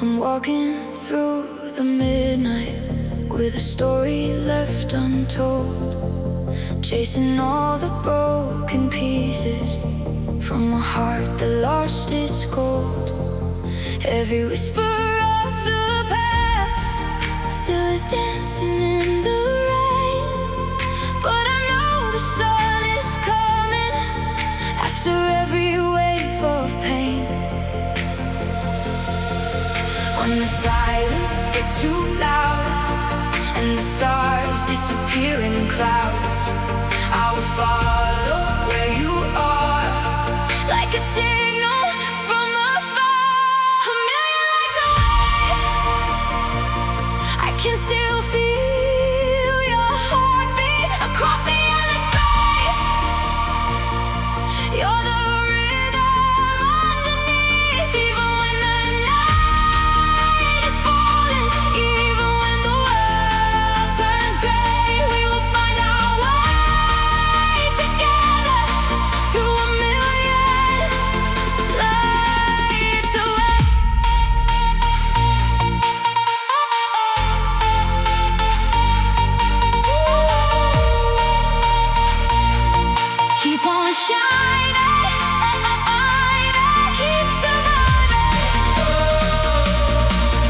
I'm walking through the midnight with a story left untold, chasing all the broken pieces from a heart that lost its gold. Every whisper of the past still is dancing in the rain, but I know the sun is coming after every wave of pain. When the silence gets too loud and the stars disappear in clouds, I will follow where you are, like a signal from afar. A million lights away, I can still feel your heartbeat across the endless space. You're the rhythm underneath, even when the night is falling, even when the world turns gray. We will find our way together through a million lights away. Keep on shining, keep surviving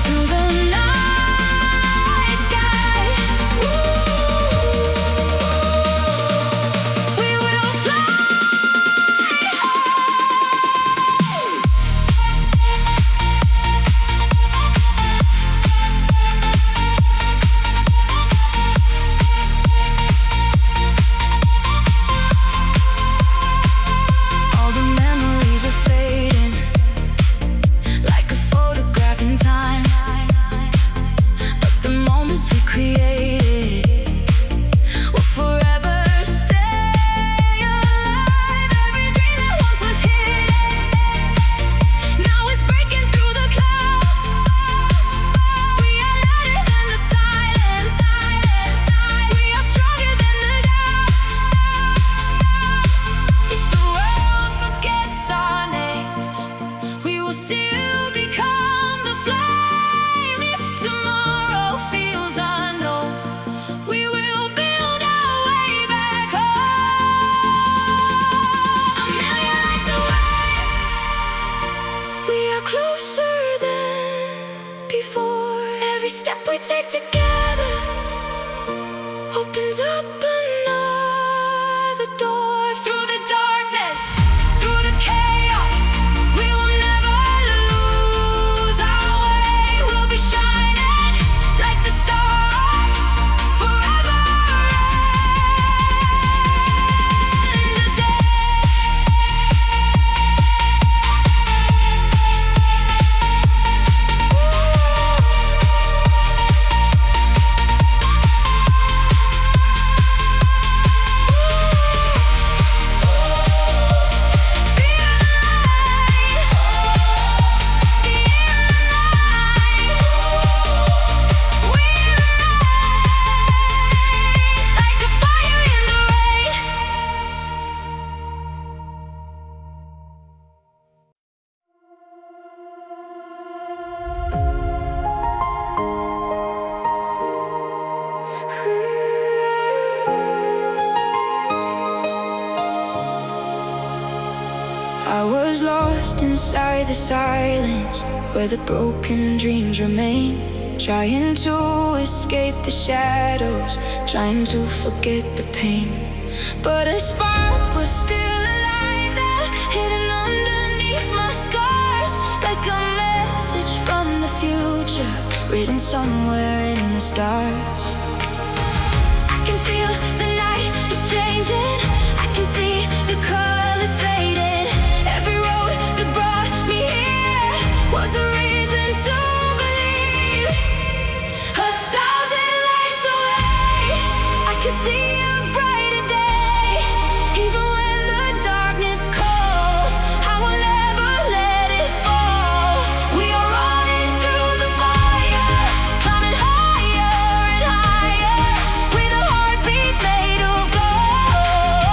through the night sky. We will fly. All the memories are fading, like a photograph in time. But the moments we created will forever stay alive. Every dream that once was hidden now is breaking through the clouds. We are louder than the silence. We are stronger than the doubts. If the world forgets our names, we will still become the flame. If tomorrow feels unknown, we will build our way back home. A million lights away, we are closer than before. Every step we take together opens up another door. Through the darkness, through the chaos, we will never lose our way. We'll be shining like the stars forever and a day. Like a fire in the rain. I was lost inside the silence where the broken dreams remain, trying to escape the shadows, trying to forget the pain. But a spark was still alive there, hidden underneath my scars, like a message from the future, written somewhere in the stars. I can feel the night is changing, I can see the colors fading. Every road that brought me here was a reason to believe. 1,000 lights away, I can see a brighter day. Even when the darkness calls, I will never let it fall. We are running through the fire, climbing higher and higher, with a heartbeat made of gold.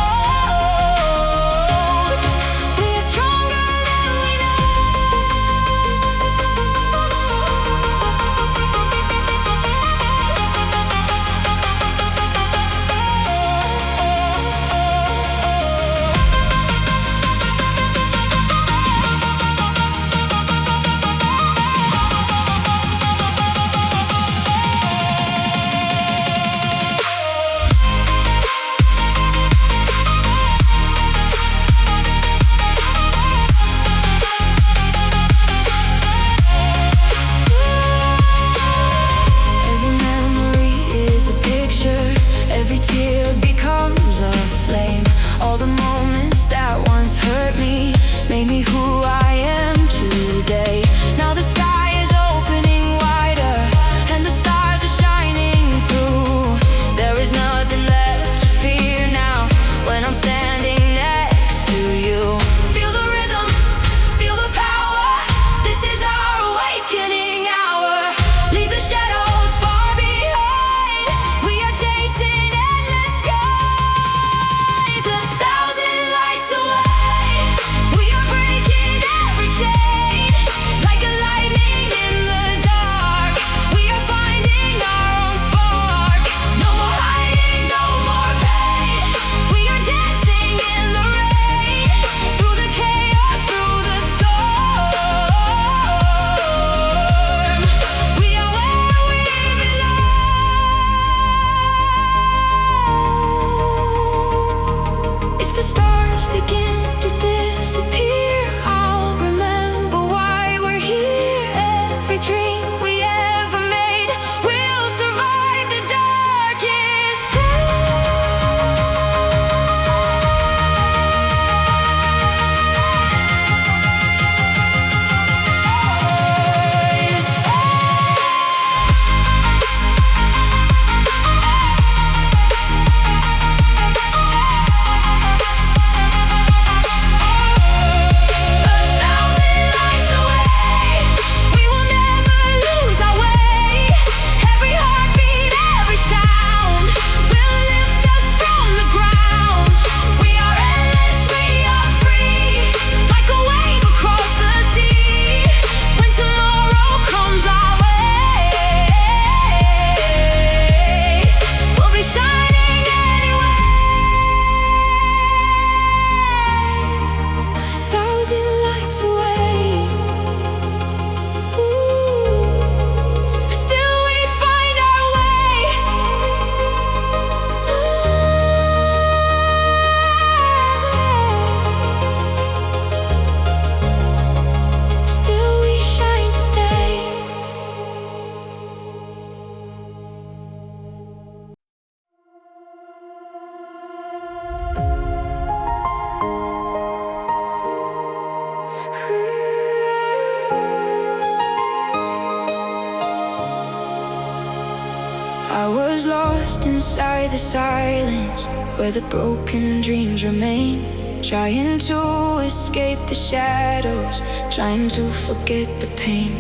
was lost inside the silence where the broken dreams remain, trying to escape the shadows, trying to forget the pain.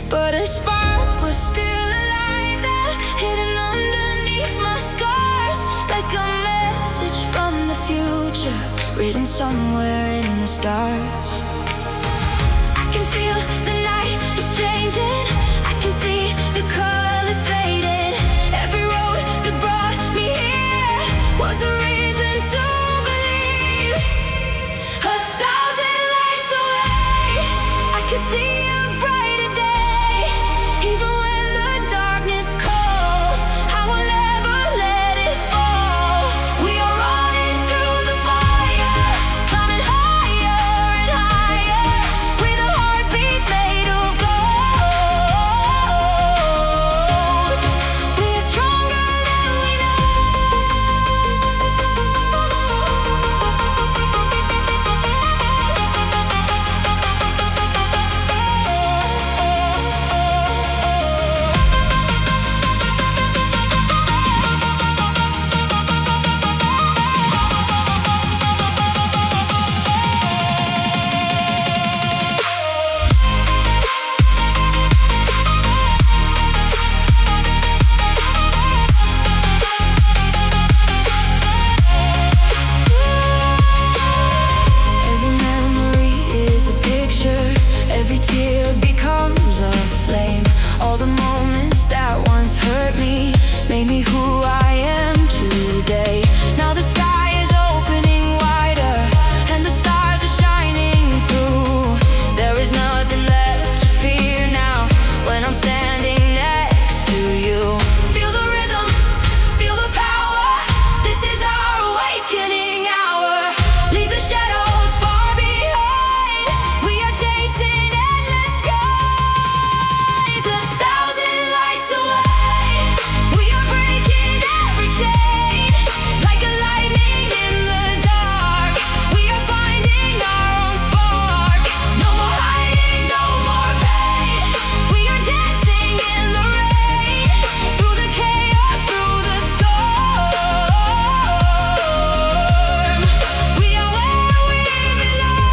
But a spark was still alive there, hidden underneath my scars, like a message from the future, written somewhere in the stars. I can feel the night is changing, I can see the colors fading. Every road that brought me here was a reason to believe. 1,000 lights away, I can see a brighter day. Even when the darkness calls, I will never let it fall. We are running through the fire, climbing higher and higher, with a heartbeat made of gold. We are stronger than we know. Every memory is a picture, every tear becomes a flame. All the moments that once hurt me made me who I am today. Now the sky is opening wider and the stars are shining through. There is nothing left to fear now when I'm standing next to you. Feel the rhythm, feel the power. This is our awakening hour. Leave the shadows far behind. We are chasing endless skies. 1,000 lights away, we are breaking every chain. Like a lightning in the dark, we are finding our own spark. No more hiding, no more pain. We are dancing in the rain, through the chaos, through the storm. We are where we belong.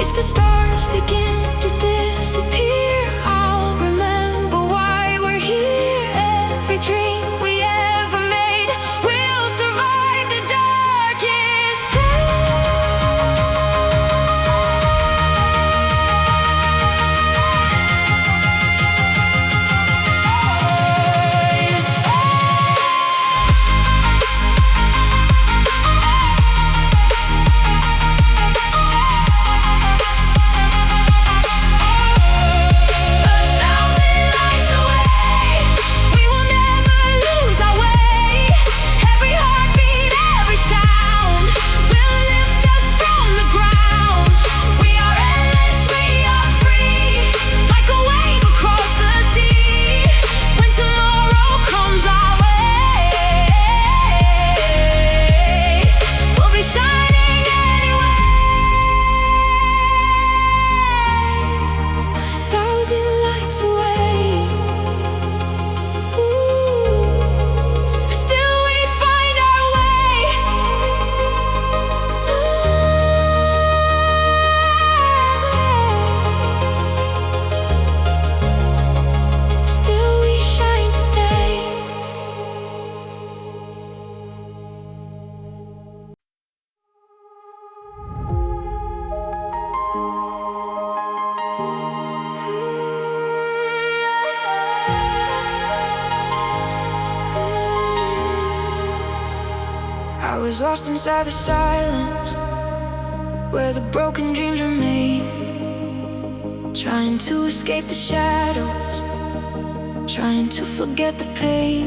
If the stars begin to disappear, I'll remember why we're here. Every dream we ever made will survive the darkest days. I was lost inside the silence where the broken dreams remain, trying to escape the shadows, trying to forget the pain.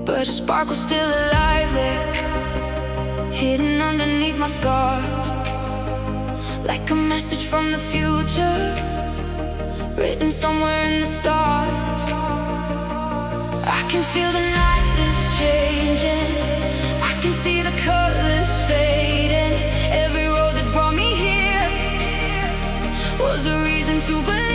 But a spark was still alive there, hidden underneath my scars, like a message from the future, written somewhere in the stars. I can feel the night is changing, I can see the colors fading. Every road that brought me here was a reason to believe.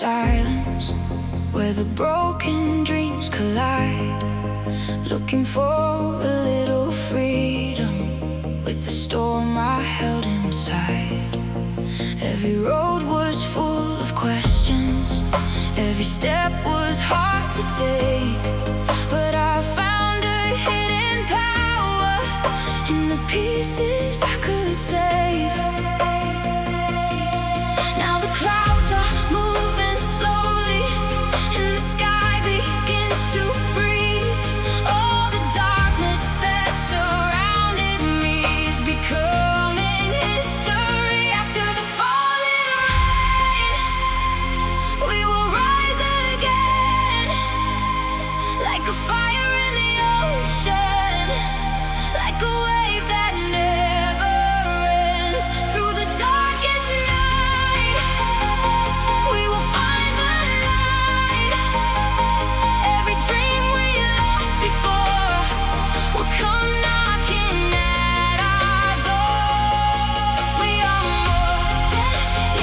silence, where the broken dreams collide, looking for a little freedom with the storm I held inside. Every road was full of questions, every step was hard to take, but I found a hidden power in the pieces I could save. Now the clouds are moving slowly and the sky begins to breathe. All the darkness that surrounded me is becoming history. After the falling rain, we will rise again, like a fire in the ocean, like a wave that never ends. Through the darkest night, we will find the light. Every dream we lost before will come knocking at our door. We are more than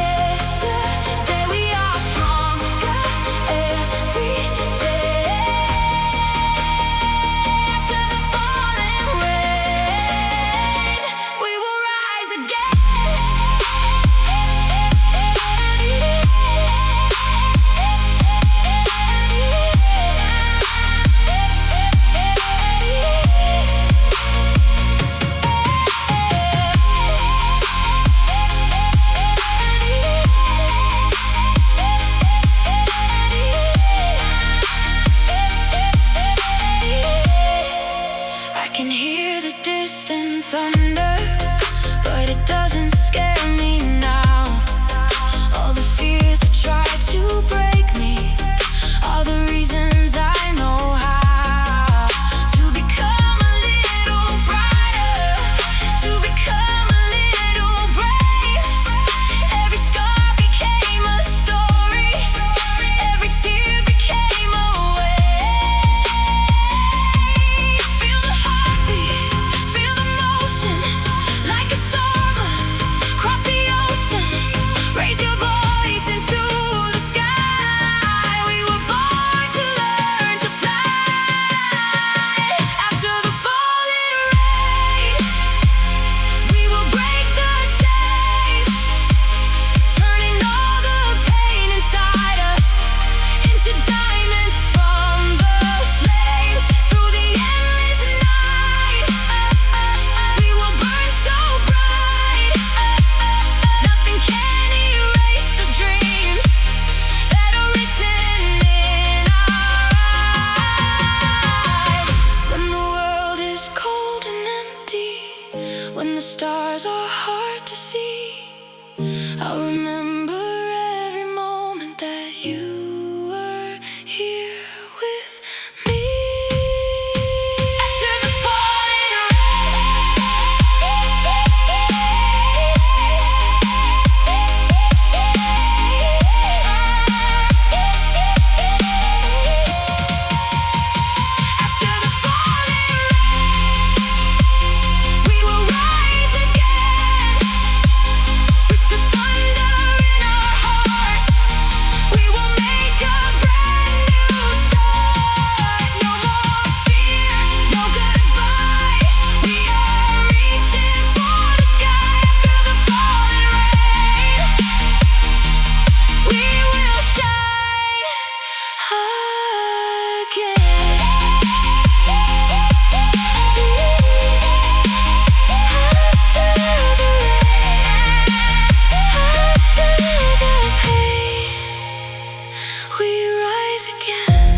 yesterday, we are stronger every day. After the falling rain, we will rise again. I can hear the distant thunder, but it doesn't scare me now. All the fears that try to break me are the reasons I know how to become a little brighter, to become a little brave. Every scar became a story, every tear became a wave. Feel the heartbeat, feel the motion, like a storm across the ocean. Raise your voice into the sky. We were born to learn to fly. After the falling rain, we will break the chains, turning all the pain inside us into diamonds from the flames. Through the endless night, we will burn so bright, nothing can erase the dreams that are written in our eyes. When the world is cold and empty, when the stars are hard to see, I'll remember every moment that you were here with me. After the falling After the falling rain, we will rise again, with the thunder in our hearts. We will make a brand new start. No more fear, no goodbye. We are reaching for the sky. After the falling rain, we will shine again. After the rain, after the pain, we rise again.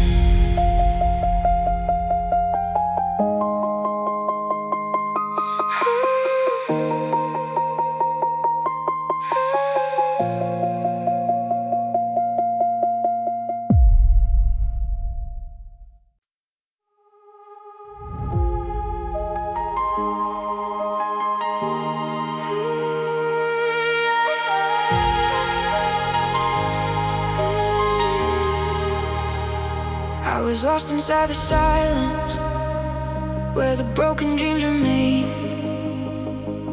I was lost inside the silence, where the broken dreams remain,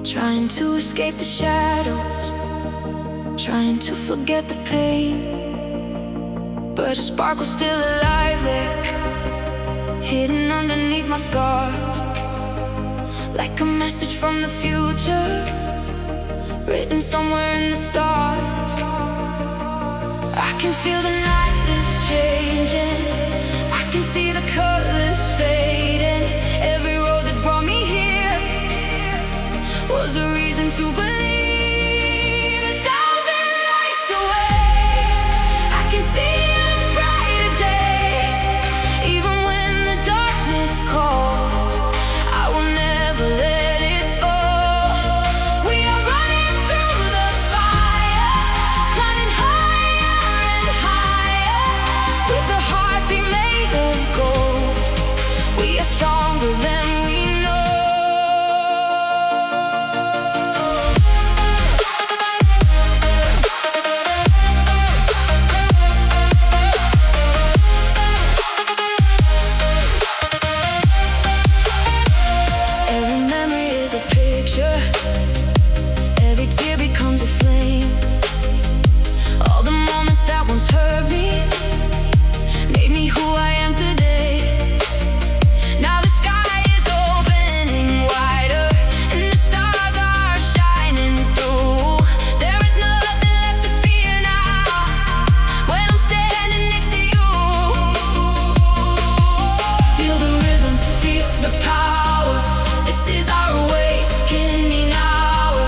trying to escape the shadows, trying to forget the pain. but a spark was still alive there, hidden underneath my scars, like a message from the future, written somewhere in the stars. I can feel the night is changing, I can see the colors fading. Every road that brought me here was a reason to believe. 1,000 lights away, I can see a brighter day. Even when the darkness calls, I will never let it fall. We are running through the fire, climbing higher and higher, with a heartbeat made of gold. We are stronger than we know. Every memory is a picture, every tear becomes a flame. All the moments that once hurt me made me who I am today. Now the sky is opening wider, and the stars are shining through. There is nothing left to fear now, when I'm standing next to you. Feel the rhythm, feel the power. This is our awakening hour.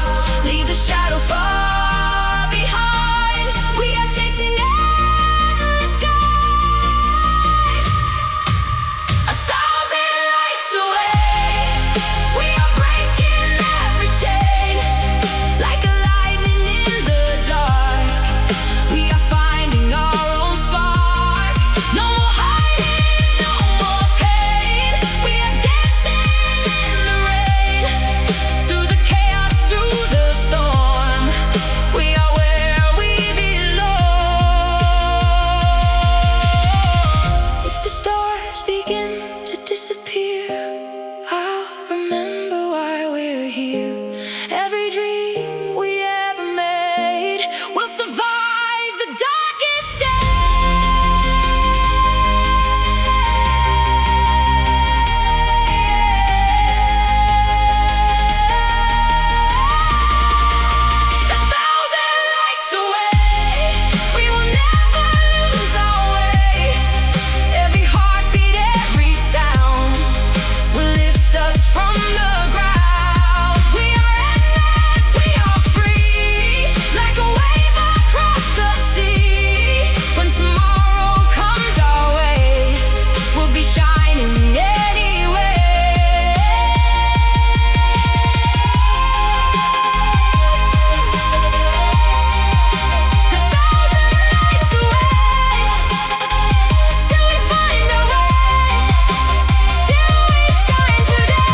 Leave the shadow far behind. We are chasing endless skies. 1,000 lights away, we are breaking every chain. Like a lightning in the dark, we are finding our own spark. No more hiding, no more pain. We are dancing in the rain, through the chaos, through the storm. We are where we belong. If the stars begin to disappear, I'll remember why we're here. Every dream we ever made will survive the darkest day. A 1,000 lights away, we will never lose our way. Every heartbeat, every sound will lift us from the ground. We are endless, we are free, like a wave across the sea. When tomorrow comes our way, we'll be shining anyway. A 1,000 lights away, still we find our way, still we shine today.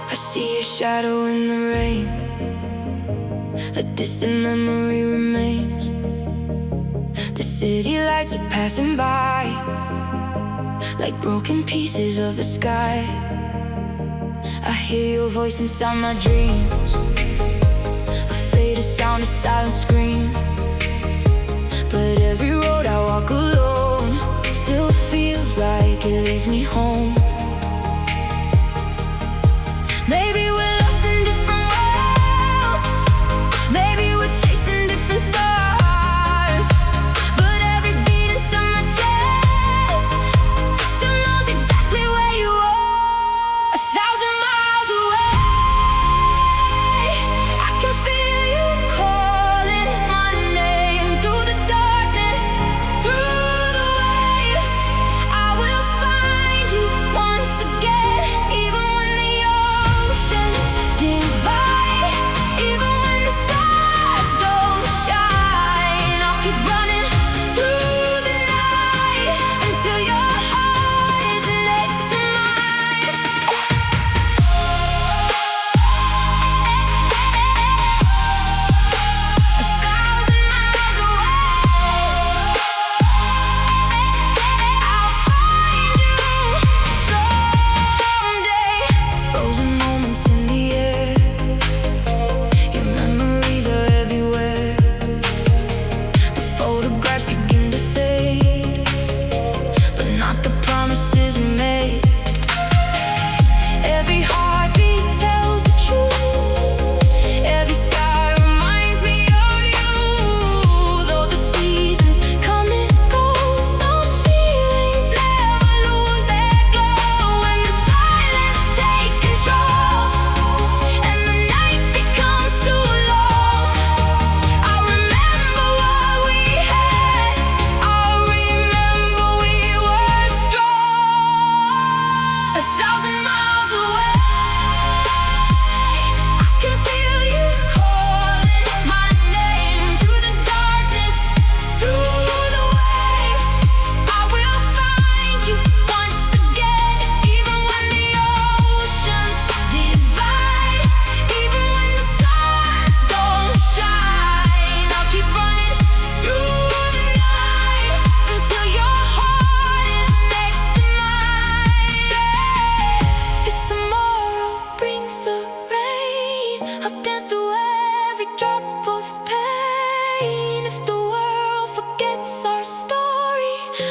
I see your shadow in the rain, a distant memory remains. The city lights are passing by, like broken pieces of the sky. I hear your voice inside my dreams, a faded sound, a silent scream. But every road I walk alone still feels like it leads me home. Maybe we're lost in different worlds, maybe we're chasing different stars, but every beat inside my chest still knows exactly where you are. 1,000 miles away, I can feel you calling my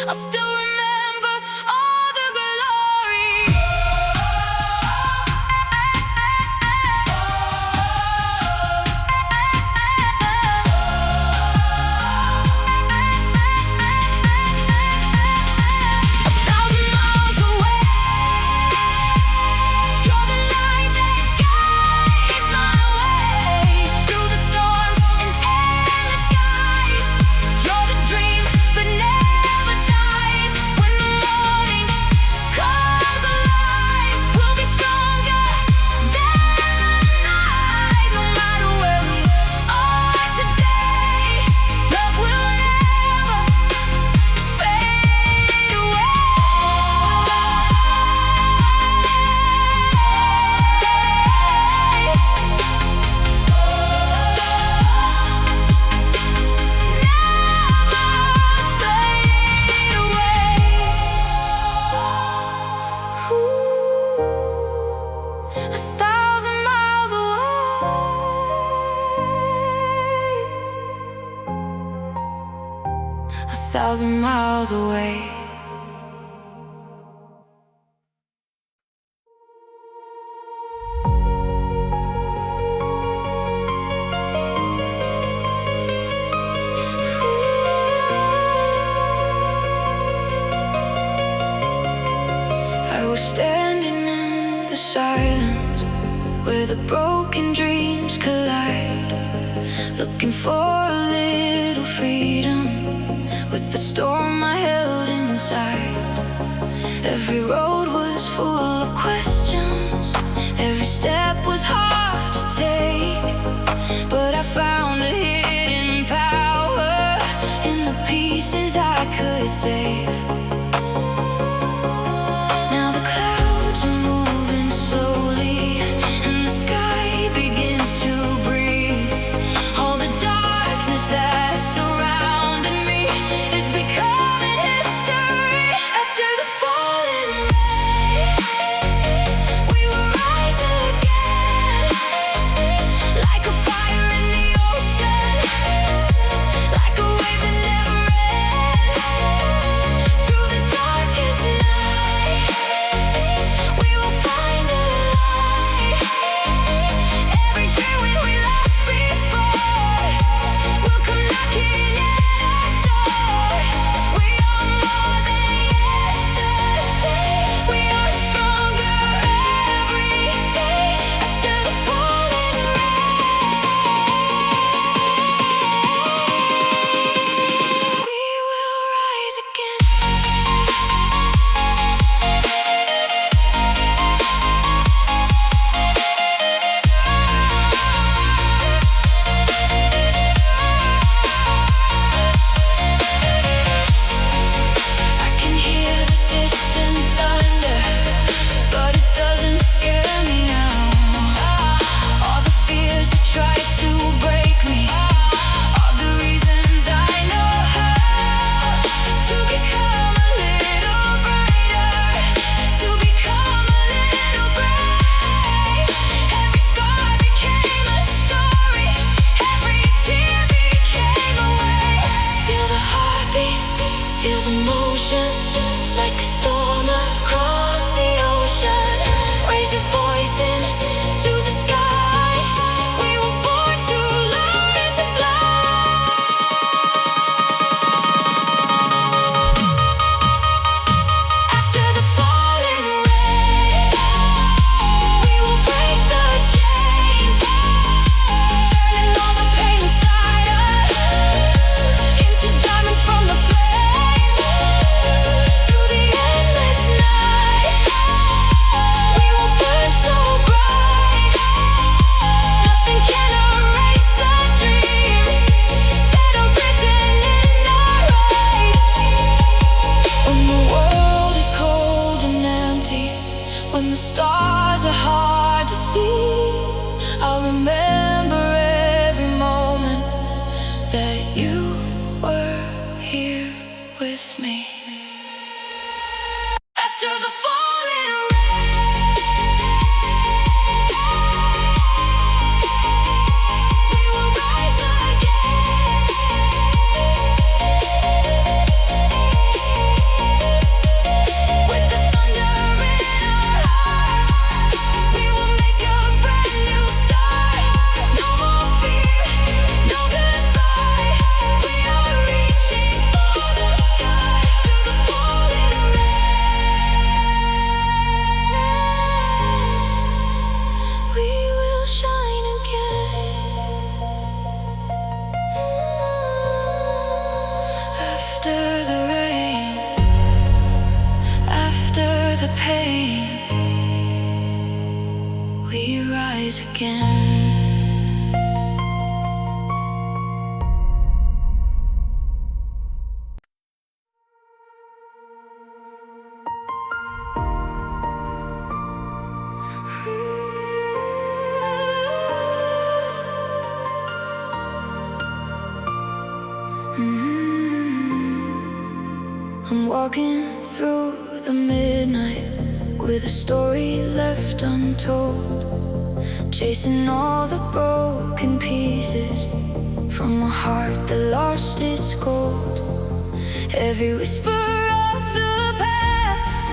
I'll still remember all the glory. 1,000 miles away, you're the light that guides my way through the storms and endless skies. You're the dream that never dies. When the morning comes alive, we'll be stronger than the night. No matter where we are today, love will never fade away. 1,000 miles away, 1,000 miles away. I was standing in the silence where the broken dreams collide, looking for a little freedom with the storm I held inside. Every road was full of questions, every step was hard to take, but I found a hidden power in the pieces I could save. Now the clouds are moving slowly and the sky begins to breathe. All the darkness that surrounded me is becoming history. After the falling rain, we will rise again, like a fire in the ocean, like a wave that never ends. Through the darkest night, we will find a light. Every dream we lost before will come knocking at our door. We are more than yesterday. We are stronger every day. After the falling rain, we will rise again. I can hear the distant thunder, but it doesn't scare me now. All the fears that try to break me are the reasons I know how to become a little brighter, to become a little brave. Every scar became a story, every tear became a wave. Feel the heartbeat, feel the motion, like a storm across the ocean. Raise your voice into the sky. We were born to learn and to fly. After the falling rain, we will break the chains, turning all the pain inside us into diamonds from the flames. After the rain, after the pain, we rise again. I'm walking through the midnight with a story left untold, chasing all the broken pieces from a heart that lost its gold. Every whisper of the past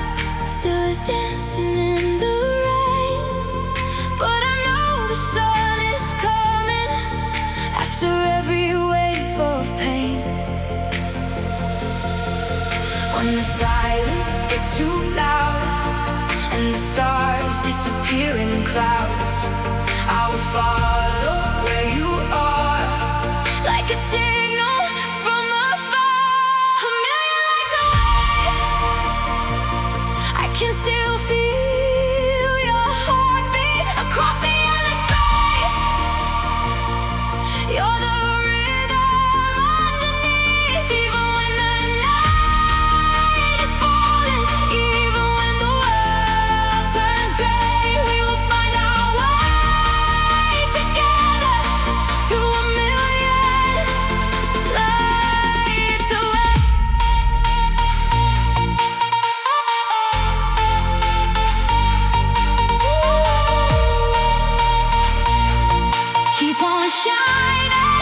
still is dancing in the rain, but I know the sun is coming after every wave of pain. When the silence gets too loud and the stars disappear in clouds, I will follow where you are, like a signal from afar. A million lights away, I can still feel your heartbeat across the endless space. You're the rhythm underneath, even when the night is falling, even when the world turns gray. We will find our way together through a million lights away. Keep on shining,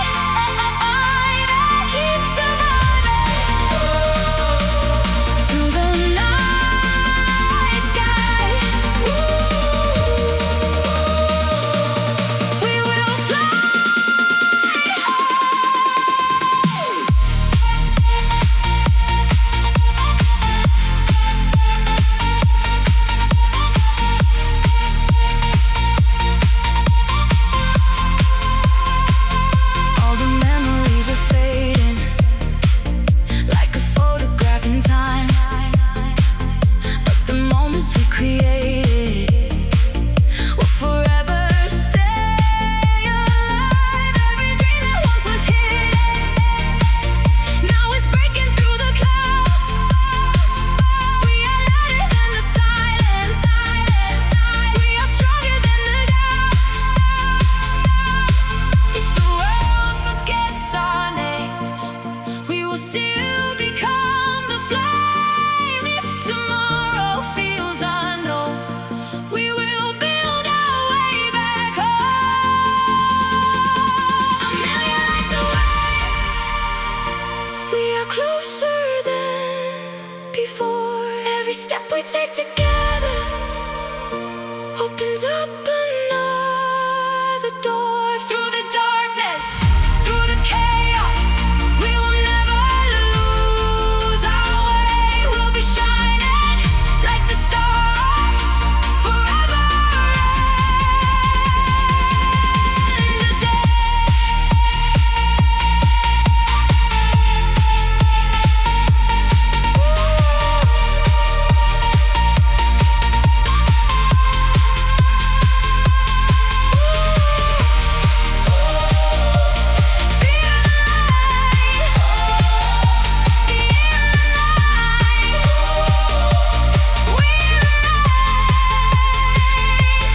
keep surviving through the night sky. We will fly All the memories are fading, like a photograph in time. But the moments we created will forever stay alive. Every dream that once was hidden now is breaking through the clouds. We are louder than the silence. We are stronger than the doubts. If the world forgets our names, we will still become the flame. If tomorrow feels unknown, we will build our way back home. A million lights away, we are closer than before. Every step we take together opens up another door. Through the darkness, through the chaos, we will never lose our way. We'll be shining like the stars forever and a day.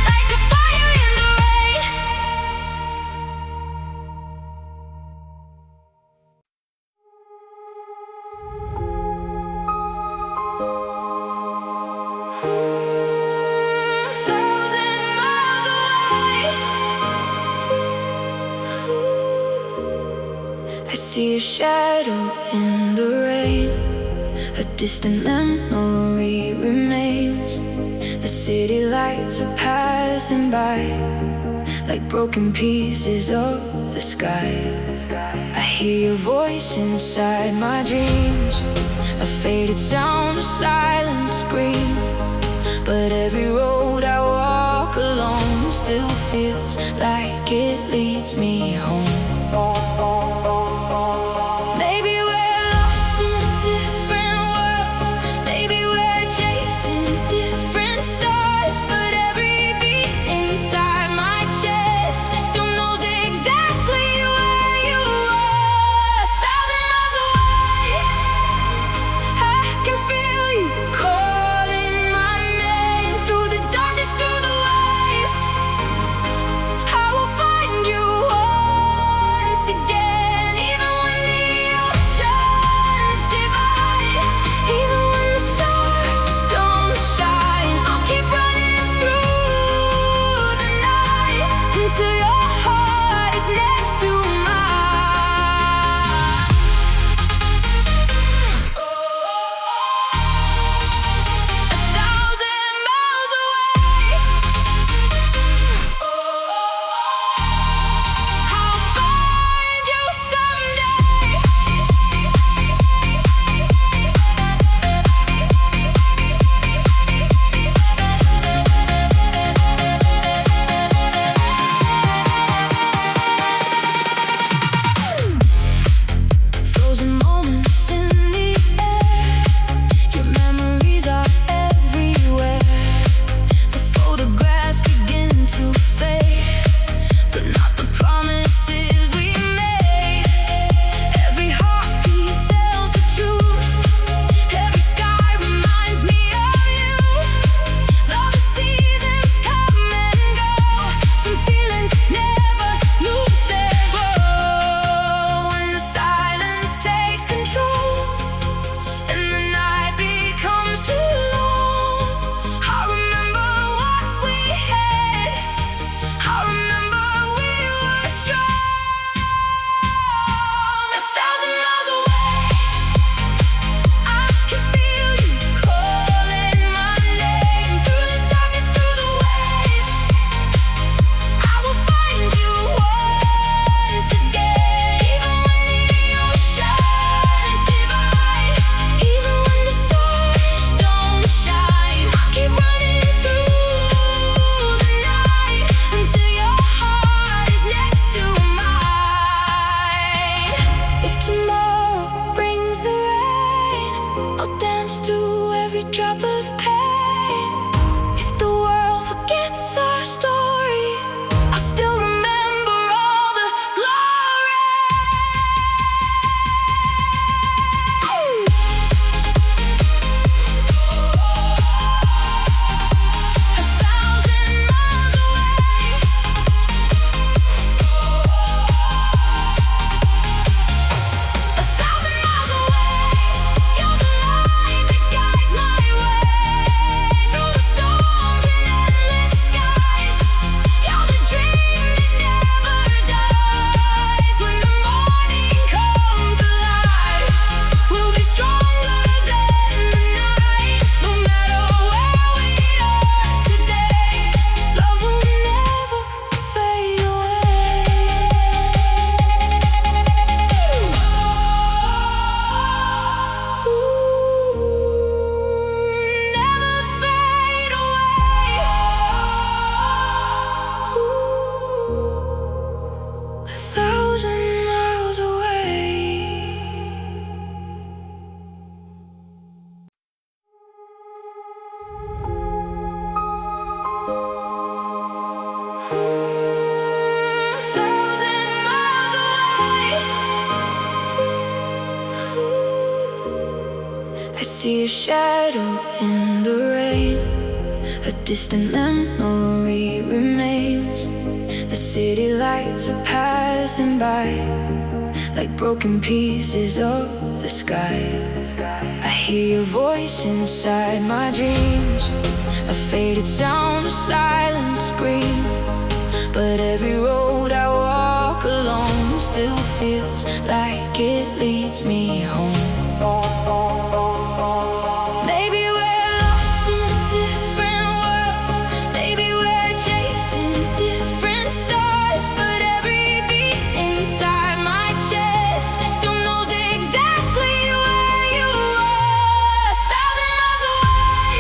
Like a fire in the rain. Thousand miles away, I see a shadow in the rain. A distant memory remains. The city lights are passing by, like broken pieces of the sky. I hear your voice inside my dreams, a faded sound, a silent scream. But every road I walk alone still feels like it leads me home. Maybe we're lost in drop of pain. If the world forgets our story, I'll still remember all the glory. A thousand miles away, a thousand miles away, you're the light that guides my way through the storms and endless skies. You're the dream that never dies. When the morning comes alive, we'll be stronger than the night. No matter where we are today, love will never fade away. Never fade away. A thousand miles away. A thousand miles away. I see a shadow in the rain. A distant memory remains. The city lights are passing by like broken pieces of the sky. I hear your voice inside my dreams, a faded sound, a silent scream. But every road I walk alone still feels like it leads me home. Maybe we're lost in different worlds. Maybe we're chasing different stars. But every beat inside my chest still knows exactly where you are. A thousand miles away,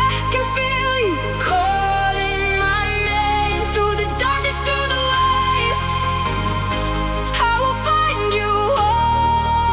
I can feel you calling my name through the darkness, through the waves. I will find you. Oh,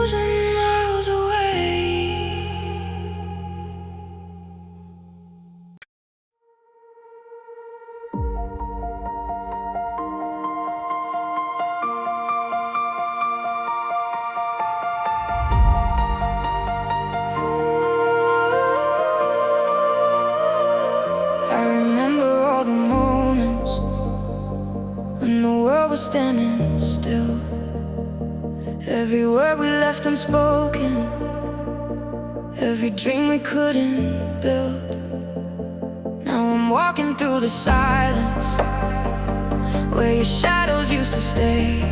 1,000 miles away. I remember all the moments when the world was standing still. Every word we left unspoken, every dream we couldn't build. Now I'm walking through the silence where your shadows used to stay,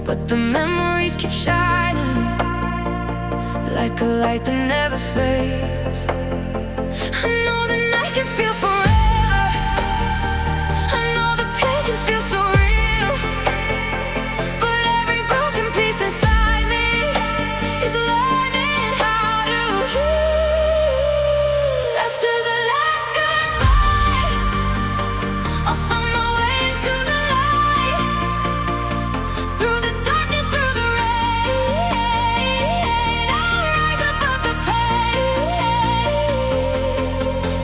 but the memories keep shining like a light that never fades. I know the night can feel forever, I know the pain can feel so real, but every broken piece inside me is learning how to heal. After the last goodbye, I'll find my way into the light, through the darkness, through the rain. I'll rise above the pain.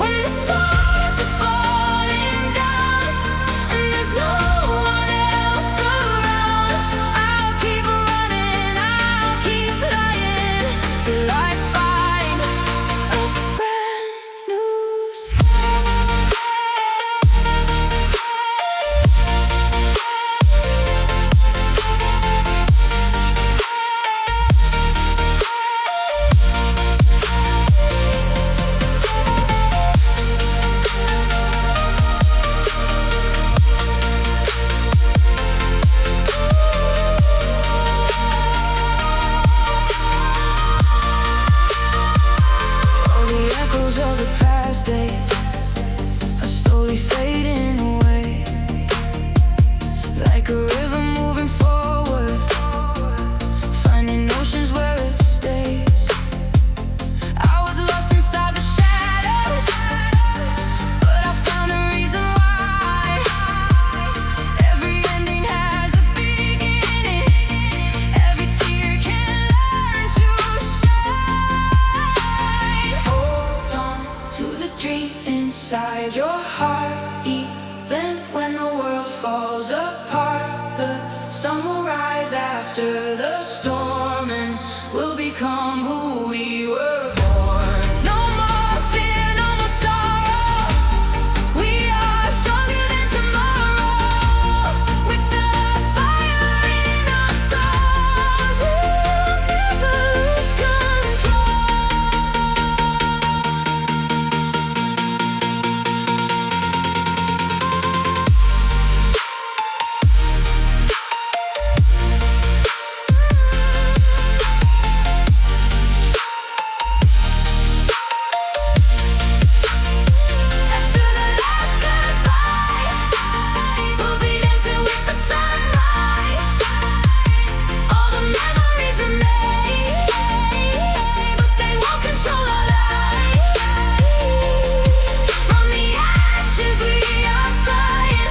When the stars are falling down and there's no one else around, I'll keep running, I'll keep flying till I find a brand new sky. All the echoes of the past days are slowly fading away, like a river moving forward, finding oceans where it stays. I was lost inside the shadows, but I found a reason why. Every ending has a beginning, every tear can learn to shine. Hold on to the dream inside your heart, even when the world falls apart. The sun will rise after the storm, and we'll become who we were born. No more fear, no more sorrow. We are stronger than tomorrow. With the fire in our souls, we'll never lose control. After the last goodbye, we'll be dancing with the sunrise. All the memories remain, but they won't control our lives. From the ashes we are flying,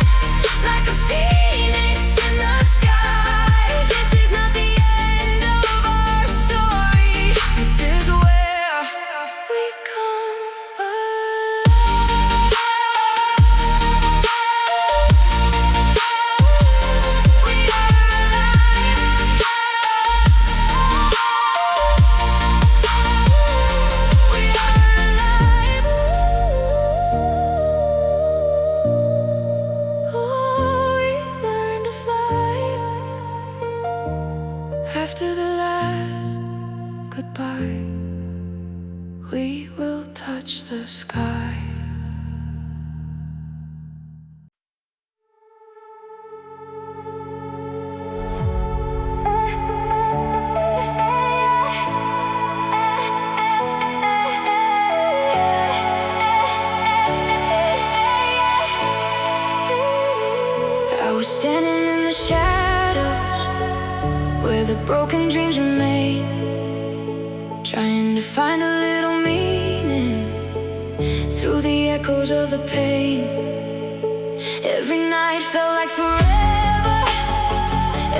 like a phoenix in the sky. This is not the end of our story, this is where we come alive. We are alive. We are alive. Oh, we learned to fly. After the last goodbye, we will touch the sky. I was standing in the shadows where the broken dreams remain, trying to find a little meaning through the echoes of the pain. Every night felt like forever,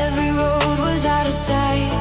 every road was out of sight.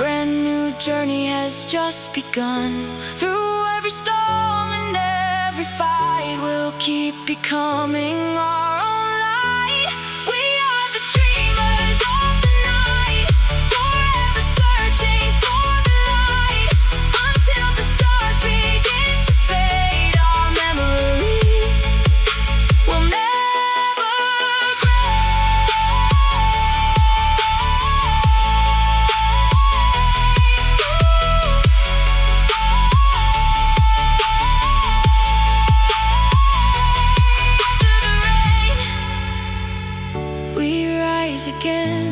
brand new journey has just begun. Through every storm and every fight, we'll keep becoming our own light. We are the dreamers of the night, forever searching for the light, until the stars begin to fade. Our memories will never again.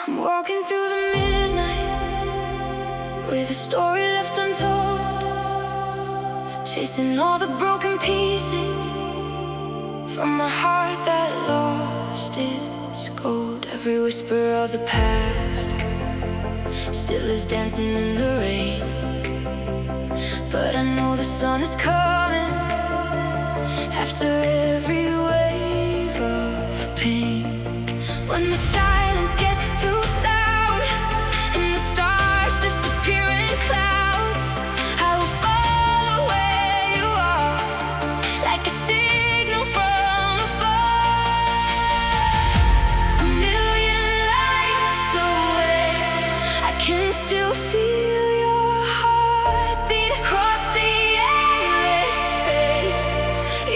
I'm walking through the midnight with a story left untold, chasing all the broken pieces from my heart that lost its gold. Every whisper of the past still is dancing in the rain, but I know the sun is coming after every wave of pain. When the silence gets too loud and the stars disappear in clouds, I will follow where you are, like a signal from afar. A million lights away, I can still feel your heartbeat across the endless space.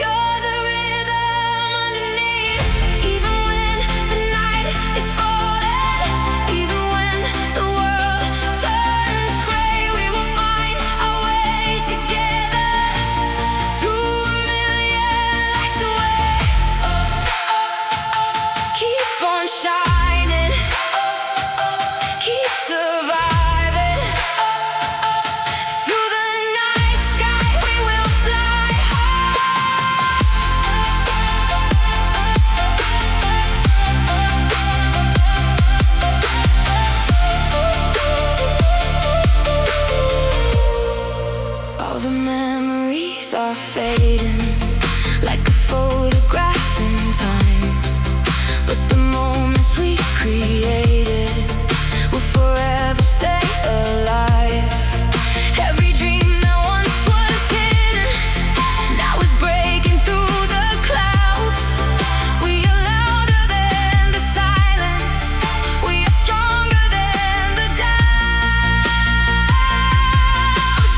You're the rhythm underneath. Even when the night is falling, even when the world turns gray, we will find our way together through a million lights away. Keep on shining, keep surviving. Through the night sky we will fly high. All the memories are fading like a photograph in time, but the moments we created will forever stay alive. Every dream that once was hidden now is breaking through the clouds. We are louder than the silence, we are stronger than the doubts.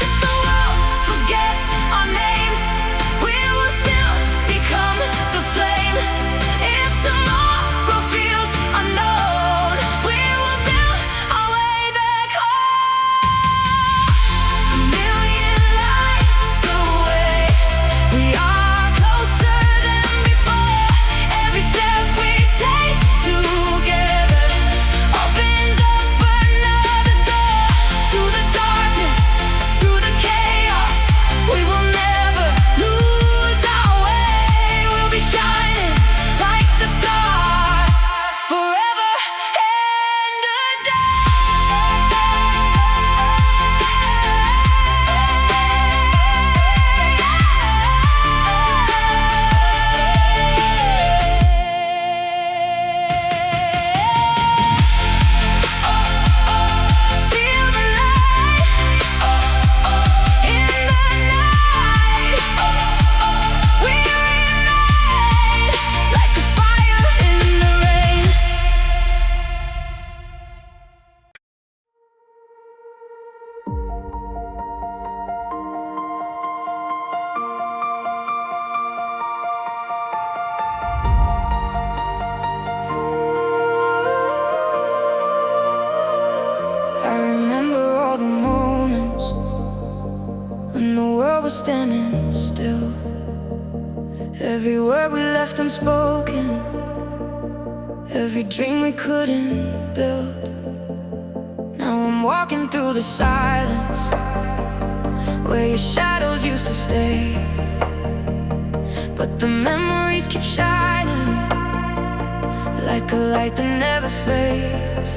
If the world forgets our names, we will still become the flame. If tomorrow feels unknown, we will build our way back home. A million lights away, we are closer than before. Every step we take together opens up another door. Through the darkness, through the chaos, we will never lose our way. We'll be shining like the stars forever and a day. Feel the light in the night. We reunite like a fire in the rain. I remember all the moments when the world was standing still. Every word we left unspoken, every dream we couldn't build. Now I'm walking through the silence where your shadows used to stay, but the memories keep shining like a light that never fades.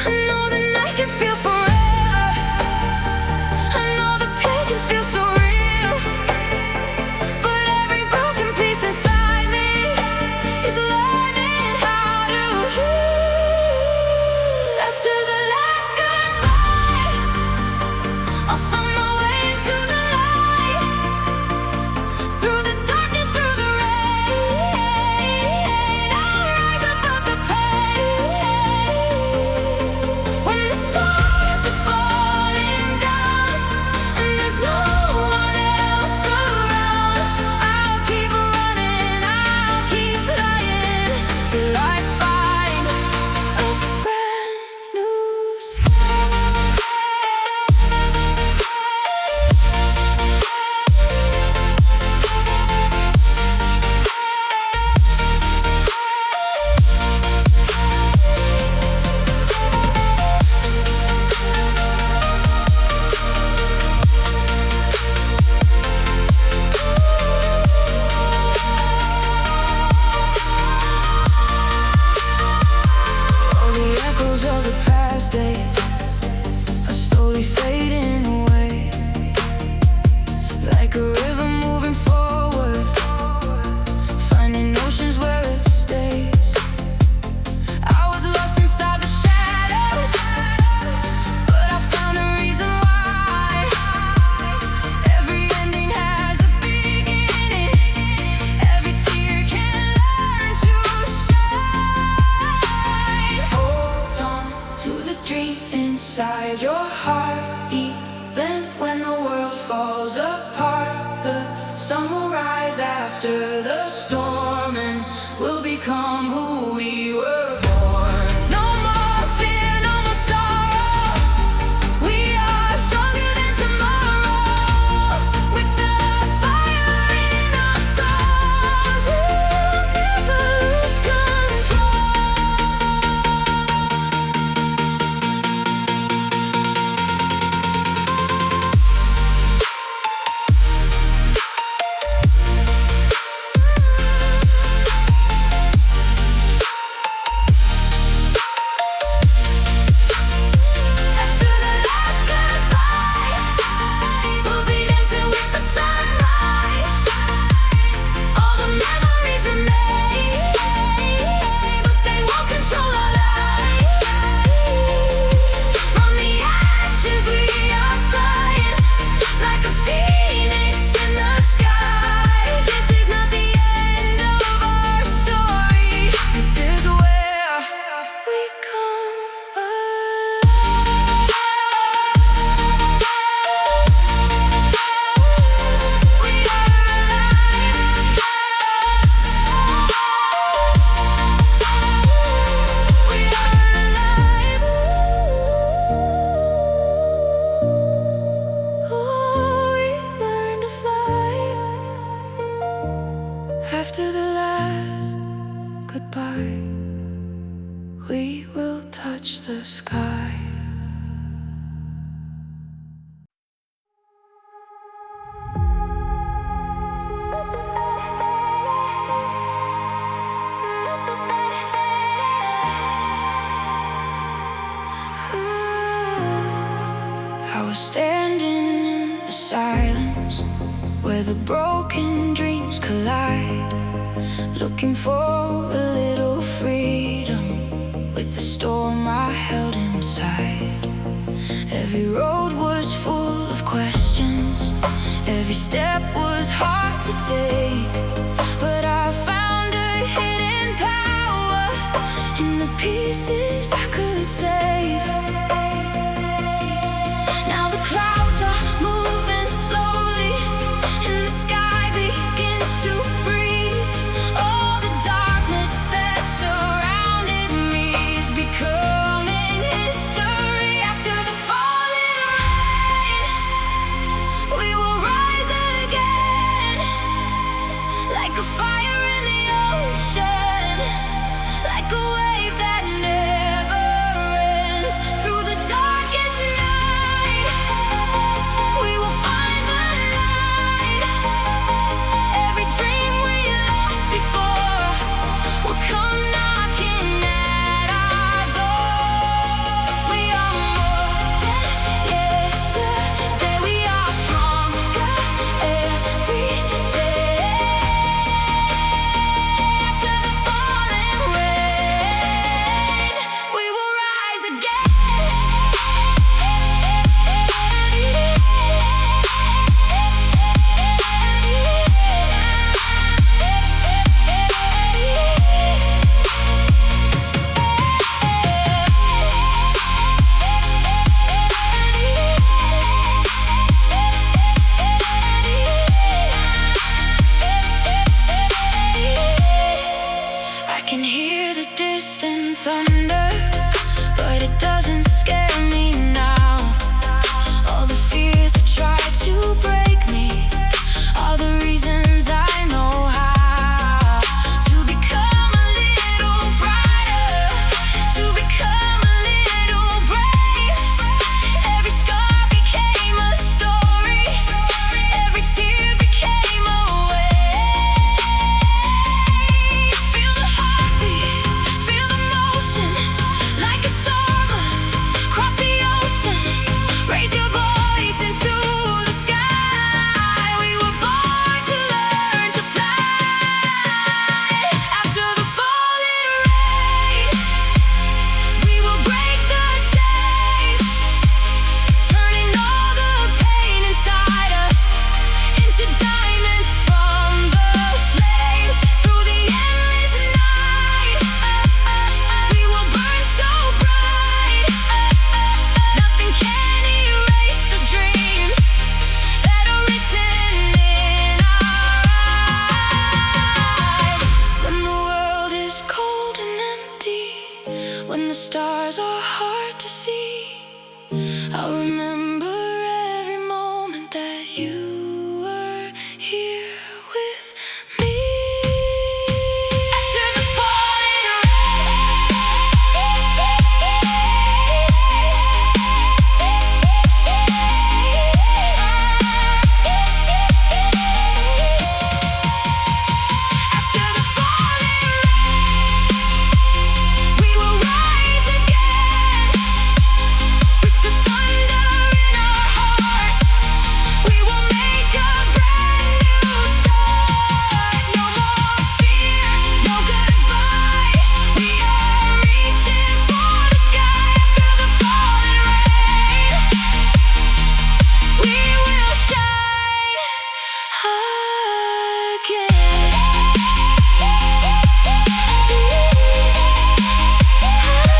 I know the night can feel forever. I know the pain can feel so real, but every broken piece inside me is learning how to heal. After the last goodbye, I'll find my way into the light, through the darkness, through the rain. I'll rise above the pain. When the stars are falling down and there's no one else around, I'll keep running, I'll keep flying till I find a brand new sky. All the echoes of the past days are slowly fading away, like a river moving forward, finding oceans where it stays. I was lost inside the shadows, but I found a reason why. Every ending has a beginning, every tear can learn to shine. Hold on to the dream inside your heart, even when the world falls apart. The sun will rise after the storm, and we'll become who we were born. No more fear, no more sorrow. We are stronger than tomorrow. With the fire in our souls, we'll never lose After the last goodbye, we'll be dancing with the sunrise. All the memories remain, but they won't control our lives. From the ashes we are flying, like a phoenix in the sky. This is not the end of our story. This is where we come alive. We are alive. We are alive. Oh, we learn to fly. After the last goodbye, we will touch the sky. I was standing in the silence where the broken dreams collide, looking for a little freedom with the storm I held inside. Every road was full of questions, every step was hard to take, but I found a hidden power in the pieces I could save. Now the clouds are moving slowly, and the sky begins to breathe. All the darkness that surrounded me is becoming history. After the falling rain, we will rise again, like a fire in the ocean, like a wave that never ends. thunder, but it doesn't scare me now. All the fears that try to break me, all the reasons I know how to become a little brighter, to become a little brave. Every scar became a story, every tear became a wave. Feel the heartbeat, feel the motion, like a storm across the ocean. Raise your voice into the sky. We were born to learn to fly. After the falling rain, we will break the chains, turning all the pain inside us into diamonds from the flames. Through the endless night, we will burn so bright. Nothing can erase the dreams that are written in our eyes. When the world is cold and empty, when the stars are hard to see, I'll remember every moment that you were here with me. After the falling After the falling we will rise again. With the thunder in our hearts, we will make a brand new start. No more fear, no goodbye. We are reaching for the sky. After the falling rain, we will shine again.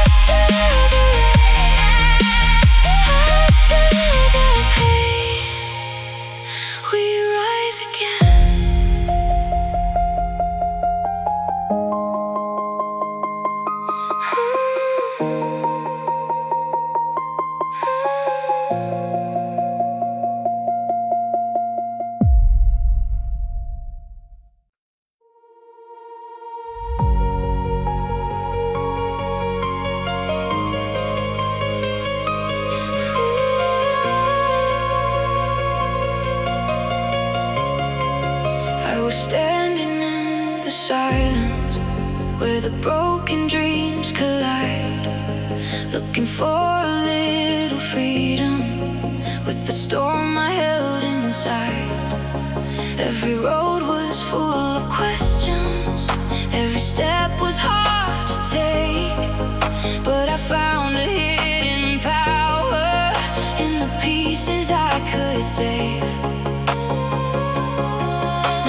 After the rain, after the pain, we rise again. I was standing in the silence where the broken dreams collide, looking for a little freedom with the storm I held inside. Every road was full of questions, every step was hard to take, but I found a hidden power in the pieces I could save.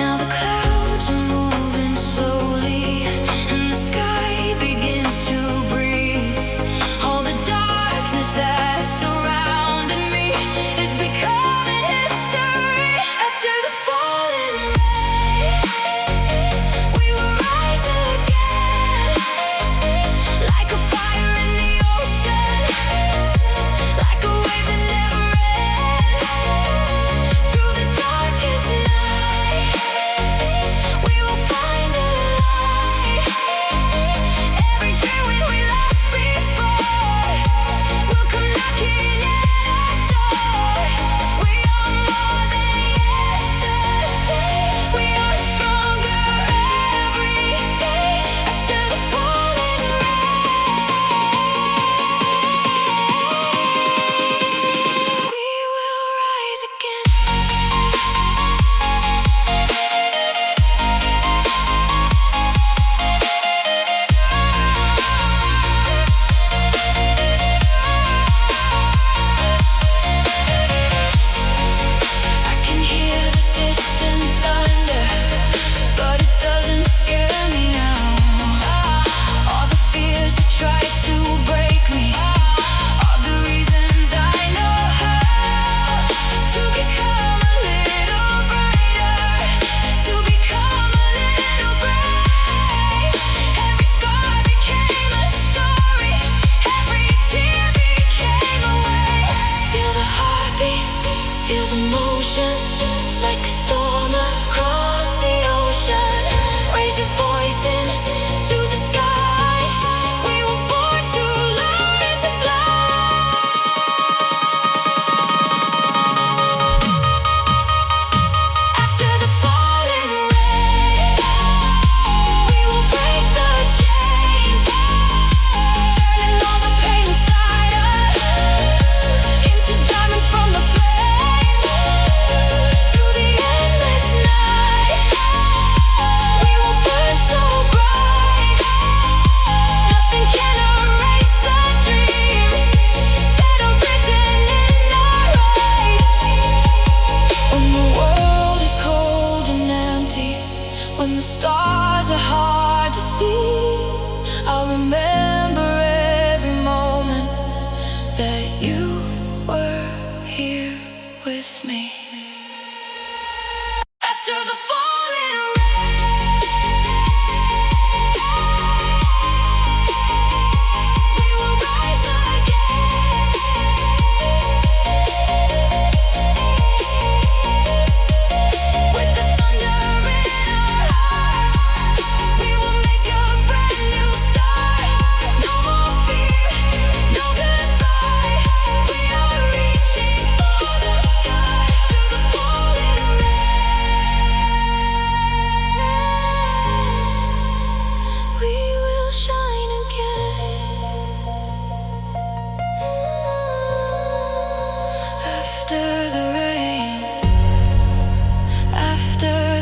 Now the clouds are moving slowly, and the sky begins to breathe. All the darkness that surrounded me is becoming history. After the falling rain, we will rise again.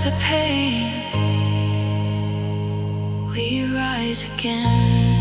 the pain, we rise again.